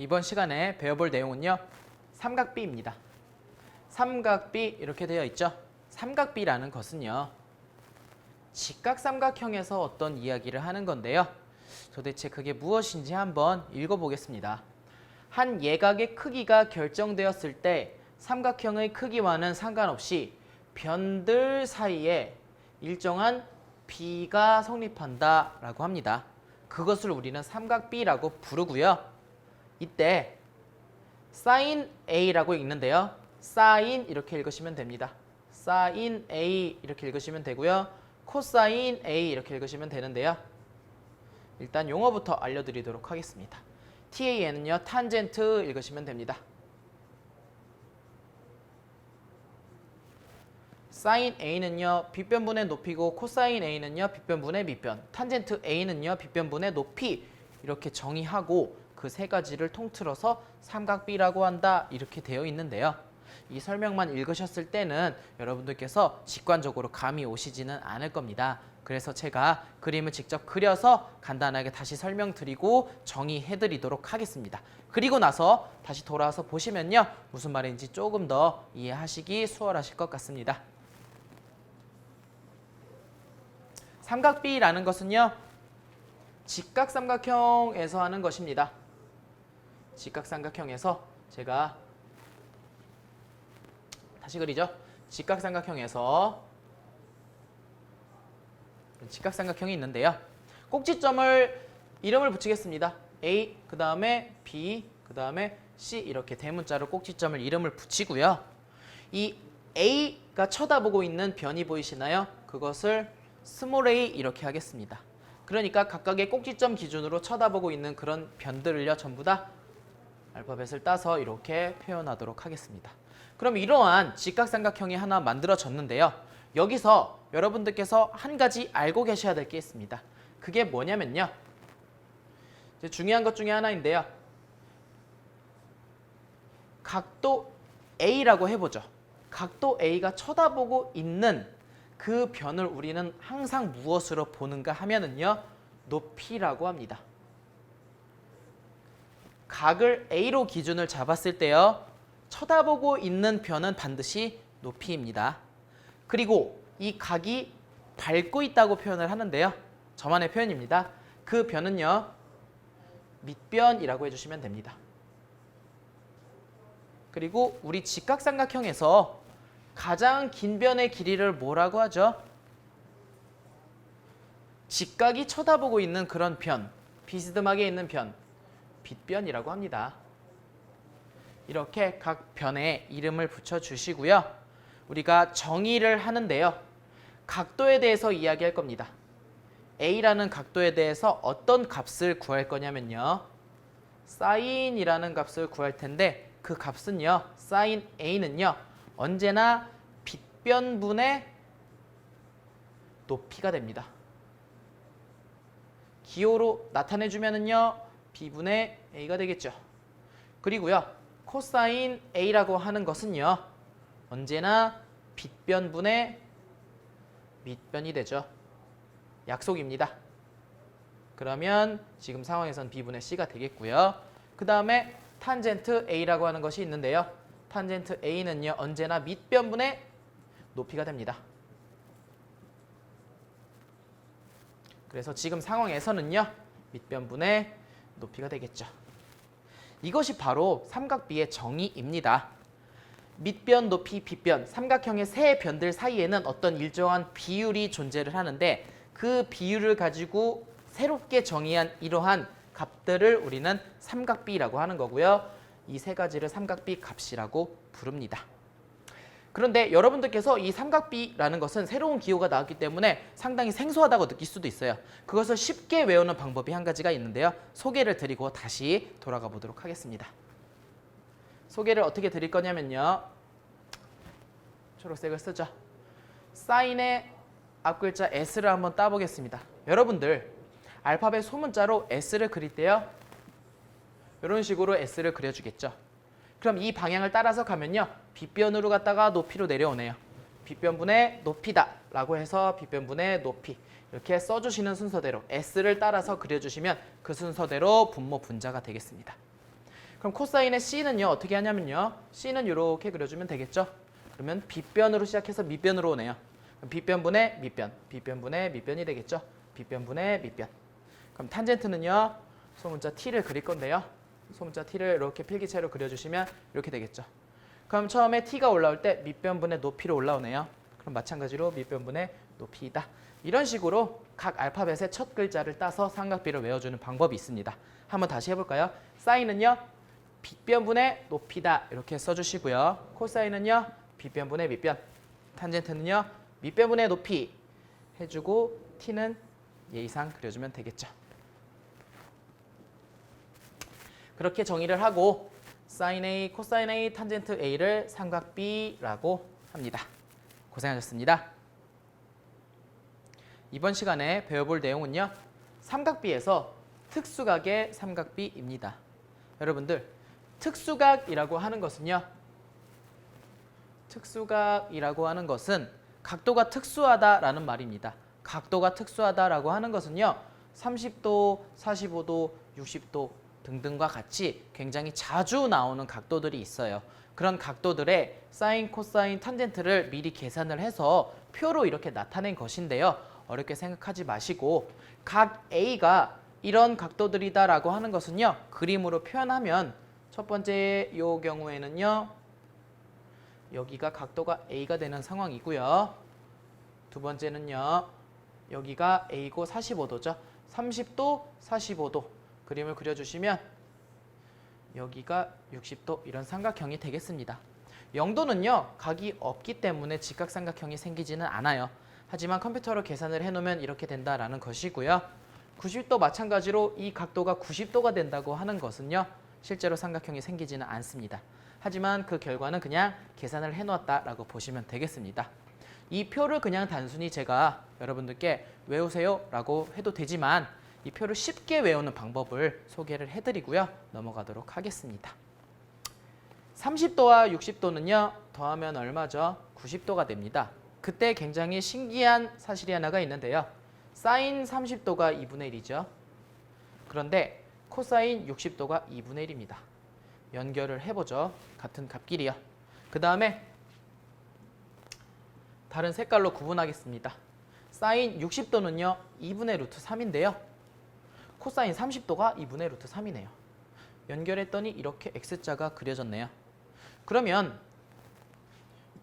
이번 시간에 배워볼 내용은요. 삼각비입니다. 삼각비 이렇게 되어 있죠. 삼각비라는 것은요. 직각삼각형에서 어떤 이야기를 하는 건데요. 도대체 그게 무엇인지 한번 읽어보겠습니다. 한 예각의 크기가 결정되었을 때 삼각형의 크기와는 상관없이 변들 사이에 일정한 비가 성립한다라고 합니다. 그것을 우리는 삼각비라고 부르고요. 이때 sin A라고 읽는데요. sin 이렇게 읽으시면 됩니다. sin A 이렇게 읽으시면 되고요. 코사인 A 이렇게 읽으시면 되는데요. 일단 용어부터 알려드리도록 하겠습니다. TAN은요. 탄젠트 읽으시면 됩니다. sin A는요. 빗변분의 높이고 코사인 A는요. 빗변분의 밑변, 탄젠트 A는요. 빗변분의 높이 이렇게 정의하고 그 세 가지를 통틀어서 삼각비라고 한다 이렇게 되어 있는데요. 이 설명만 읽으셨을 때는 여러분들께서 직관적으로 감이 오시지는 않을 겁니다. 그래서 제가 그림을 직접 그려서 간단하게 다시 설명드리고 정의해드리도록 하겠습니다. 그리고 나서 다시 돌아와서 보시면요. 무슨 말인지 조금 더 이해하시기 수월하실 것 같습니다. 삼각비라는 것은요. 직각삼각형에서 하는 것입니다. 직각삼각형에서 제가 다시 그리죠. 직각삼각형에서 직각삼각형이 있는데요. 꼭지점을 이름을 붙이겠습니다. A, 그 다음에 B, 그 다음에 C 이렇게 대문자로 꼭지점을 이름을 붙이고요. 이 A가 쳐다보고 있는 변이 보이시나요? 그것을 스몰 a 이렇게 하겠습니다. 그러니까 각각의 꼭지점 기준으로 쳐다보고 있는 그런 변들을요. 전부 다 알파벳을 따서 이렇게 표현하도록 하겠습니다. 그럼 이러한 직각삼각형이 하나 만들어졌는데요. 여기서 여러분들께서 한 가지 알고 계셔야 될 게 있습니다. 그게 뭐냐면요. 이제 중요한 것 중에 하나인데요. 각도 A라고 해보죠. 각도 A가 쳐다보고 있는 그 변을 우리는 항상 무엇으로 보는가 하면은요. 높이라고 합니다. 각을 A로 기준을 잡았을 때요. 쳐다보고 있는 변은 반드시 높이입니다. 그리고 이 각이 밟고 있다고 표현을 하는데요. 저만의 표현입니다. 그 변은요. 밑변이라고 해주시면 됩니다. 그리고 우리 직각삼각형에서 가장 긴 변의 길이를 뭐라고 하죠? 직각이 쳐다보고 있는 그런 변, 비스듬하게 있는 변, 빗변이라고 합니다. 이렇게 각 변에 이름을 붙여주시고요. 우리가 정의를 하는데요. 각도에 대해서 이야기할 겁니다. A라는 각도에 대해서 어떤 값을 구할 거냐면요. 사인이라는 값을 구할 텐데 그 값은요. 사인 A는요. 언제나 빗변분의 높이가 됩니다. 기호로 나타내주면은요. B분의 A가 되겠죠. 그리고요. 코사인 A라고 하는 것은요. 언제나 빗변분의 밑변이 되죠. 약속입니다. 그러면 지금 상황에선 B분의 C가 되겠고요. 그 다음에 탄젠트 A라고 하는 것이 있는데요. 탄젠트 A는요. 언제나 밑변분의 높이가 됩니다. 그래서 지금 상황에서는요. 밑변분의 높이가 되겠죠. 이것이 바로 삼각비의 정의입니다. 밑변, 높이, 빗변, 삼각형의 세 변들 사이에는 어떤 일정한 비율이 존재를 하는데 그 비율을 가지고 새롭게 정의한 이러한 값들을 우리는 삼각비라고 하는 거고요. 이 세 가지를 삼각비 값이라고 부릅니다. 그런데 여러분들께서 이 삼각비라는 것은 새로운 기호가 나왔기 때문에 상당히 생소하다고 느낄 수도 있어요. 그것을 쉽게 외우는 방법이 한 가지가 있는데요. 소개를 드리고 다시 돌아가 보도록 하겠습니다. 소개를 어떻게 드릴 거냐면요. 초록색을 쓰죠. 사인의 앞글자 S를 한번 따보겠습니다. 여러분들 알파벳 소문자로 S를 그릴 때요. 이런 식으로 S를 그려주겠죠. 그럼 이 방향을 따라서 가면요. 빗변으로 갔다가 높이로 내려오네요. 빗변분의 높이다 라고 해서 빗변분의 높이 이렇게 써주시는 순서대로 S를 따라서 그려주시면 그 순서대로 분모 분자가 되겠습니다. 그럼 코사인의 C는요. 어떻게 하냐면요. C는 이렇게 그려주면 되겠죠. 그러면 빗변으로 시작해서 밑변으로 오네요. 그럼 빗변분의 밑변, 빗변분의 밑변이 되겠죠. 빗변분의 밑변. 그럼 탄젠트는요. 소문자 T를 그릴 건데요. 소문자 T를 이렇게 필기체로 그려주시면 이렇게 되겠죠. 그럼 처음에 T가 올라올 때 밑변분의 높이로 올라오네요. 그럼 마찬가지로 밑변분의 높이이다. 이런 식으로 각 알파벳의 첫 글자를 따서 삼각비를 외워주는 방법이 있습니다. 한번 다시 해볼까요? 사인은요. 빗변분의 높이다 이렇게 써주시고요. 코사인은요. 빗변분의 밑변. 탄젠트는요. 밑변분의 높이 해주고 T는 예의상 그려주면 되겠죠. 그렇게 정의를 하고 사인 A, 코사인 A, 탄젠트 A를 삼각비라고 합니다. 고생하셨습니다. 이번 시간에 배워볼 내용은요. 삼각비에서 특수각의 삼각비입니다. 여러분들 특수각이라고 하는 것은요. 특수각이라고 하는 것은 각도가 특수하다라는 말입니다. 각도가 특수하다라고 하는 것은요. 30도, 45도, 60도 등등과 같이 굉장히 자주 나오는 각도들이 있어요. 그런 각도들의 사인, 코사인, 탄젠트를 미리 계산을 해서 표로 이렇게 나타낸 것인데요. 어렵게 생각하지 마시고 각 A가 이런 각도들이다라고 하는 것은요. 그림으로 표현하면 첫 번째 이 경우에는요. 여기가 각도가 A가 되는 상황이고요. 두 번째는요. 여기가 A고 45도죠. 30도, 45도 그림을 그려주시면 여기가 60도 이런 삼각형이 되겠습니다. 0도는요. 각이 없기 때문에 직각삼각형이 생기지는 않아요. 하지만 컴퓨터로 계산을 해놓으면 이렇게 된다라는 것이고요. 90도 마찬가지로 이 각도가 90도가 된다고 하는 것은요. 실제로 삼각형이 생기지는 않습니다. 하지만 그 결과는 그냥 계산을 해놓았다라고 보시면 되겠습니다. 이 표를 그냥 단순히 제가 여러분들께 외우세요 라고 해도 되지만 이 표를 쉽게 외우는 방법을 소개를 해드리고요. 넘어가도록 하겠습니다. 30도와 60도는요. 더하면 얼마죠? 90도가 됩니다. 그때 굉장히 신기한 사실이 하나가 있는데요. 사인 30도가 2분의 1이죠. 그런데 코사인 60도가 2분의 1입니다. 연결을 해보죠. 같은 값끼리요. 그 다음에 다른 색깔로 구분하겠습니다. 사인 60도는요. 2분의 루트 3인데요. 코사인 30도가 2분의 루트 3이네요. 연결했더니 이렇게 X자가 그려졌네요. 그러면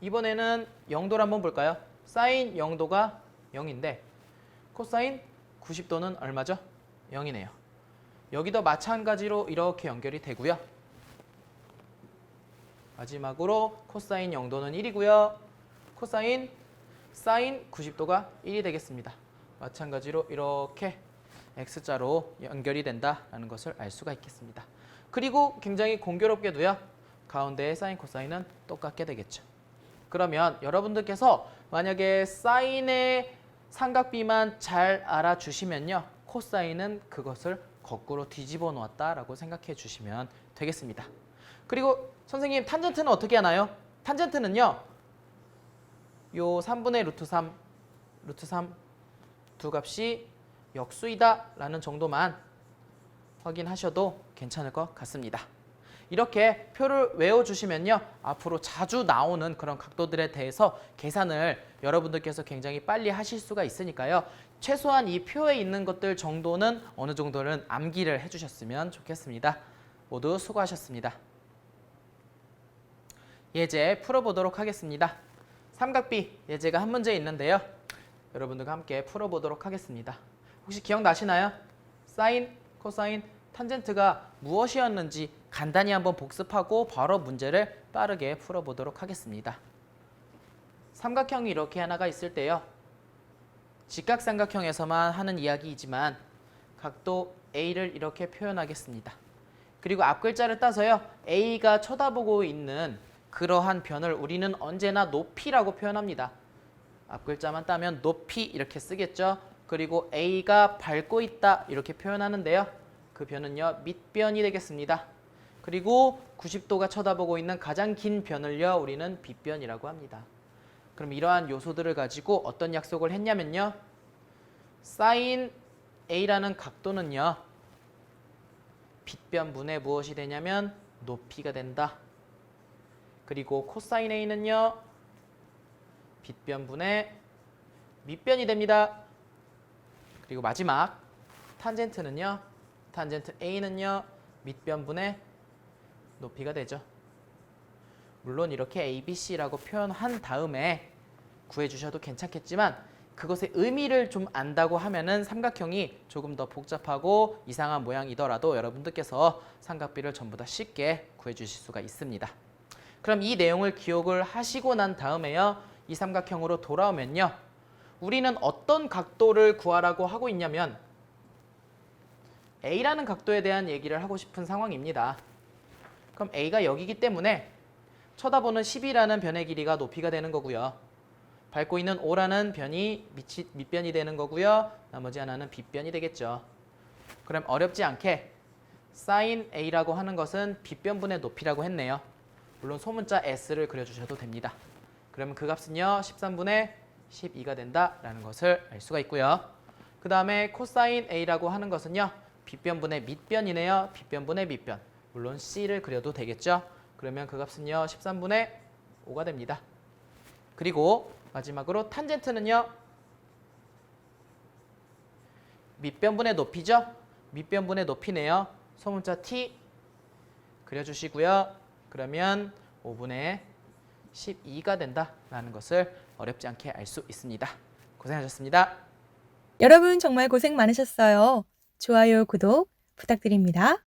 이번에는 0도를 한번 볼까요? 사인 0도가 0인데 코사인 90도는 얼마죠? 0이네요. 여기도 마찬가지로 이렇게 연결이 되고요. 마지막으로 코사인 0도는 1이고요. 코사인 사인 90도가 1이 되겠습니다. 마찬가지로 이렇게 X자로 연결이 된다는 것을 알 수가 있겠습니다. 그리고 굉장히 공교롭게도요. 가운데의 사인, 코사인은 똑같게 되겠죠. 그러면 여러분들께서 만약에 사인의 삼각비만 잘 알아주시면요. 코사인은 그것을 거꾸로 뒤집어 놓았다라고 생각해 주시면 되겠습니다. 그리고 선생님 탄젠트는 어떻게 하나요? 탄젠트는요. 요 3분의 루트 3 두 값이 역수이다 라는 정도만 확인하셔도 괜찮을 것 같습니다. 이렇게 표를 외워주시면요. 앞으로 자주 나오는 그런 각도들에 대해서 계산을 여러분들께서 굉장히 빨리 하실 수가 있으니까요. 최소한 이 표에 있는 것들 정도는 어느 정도는 암기를 해주셨으면 좋겠습니다. 모두 수고하셨습니다. 예제 풀어보도록 하겠습니다. 삼각비 예제가 한 문제 있는데요. 여러분들과 함께 풀어보도록 하겠습니다. 혹시 기억나시나요? 사인, 코사인, 탄젠트가 무엇이었는지 간단히 한번 복습하고 바로 문제를 빠르게 풀어보도록 하겠습니다. 삼각형이 이렇게 하나가 있을 때요. 직각삼각형에서만 하는 이야기이지만 각도 A를 이렇게 표현하겠습니다. 그리고 앞글자를 따서요. A가 쳐다보고 있는 그러한 변을 우리는 언제나 높이라고 표현합니다. 앞글자만 따면 높이 이렇게 쓰겠죠. 그리고 A가 밟고 있다 이렇게 표현하는데요. 그 변은요. 밑변이 되겠습니다. 그리고 90도가 쳐다보고 있는 가장 긴 변을요. 우리는 빗변이라고 합니다. 그럼 이러한 요소들을 가지고 어떤 약속을 했냐면요. 사인 A라는 각도는요. 빗변분의 무엇이 되냐면 높이가 된다. 그리고 코사인 A는요. 빗변분의 밑변이 됩니다. 그리고 마지막 탄젠트는요. 탄젠트 A는요. 밑변분의 높이가 되죠. 물론 이렇게 ABC라고 표현한 다음에 구해주셔도 괜찮겠지만 그것의 의미를 좀 안다고 하면은 삼각형이 조금 더 복잡하고 이상한 모양이더라도 여러분들께서 삼각비를 전부 다 쉽게 구해주실 수가 있습니다. 그럼 이 내용을 기억을 하시고 난 다음에요. 이 삼각형으로 돌아오면요. 우리는 어떤 각도를 구하라고 하고 있냐면 A라는 각도에 대한 얘기를 하고 싶은 상황입니다. 그럼 A가 여기기 때문에 쳐다보는 10이라는 변의 길이가 높이가 되는 거고요. 밟고 있는 O라는 변이 밑변이 되는 거고요. 나머지 하나는 빗변이 되겠죠. 그럼 어렵지 않게 sin A라고 하는 것은 빗변분의 높이라고 했네요. 물론 소문자 S를 그려주셔도 됩니다. 그러면 그 값은요. 13분의 12가 된다라는 것을 알 수가 있고요. 그 다음에 코사인 A라고 하는 것은요. 빗변분의 밑변이네요. 빗변분의 밑변. 물론 C를 그려도 되겠죠. 그러면 그 값은요. 13분의 5가 됩니다. 그리고 마지막으로 탄젠트는요. 밑변분의 높이죠. 밑변분의 높이네요. 소문자 T 그려주시고요. 그러면 5분의 12가 된다라는 것을 어렵지 않게 알 수 있습니다. 고생하셨습니다. 여러분 정말 고생 많으셨어요. 좋아요, 구독 부탁드립니다.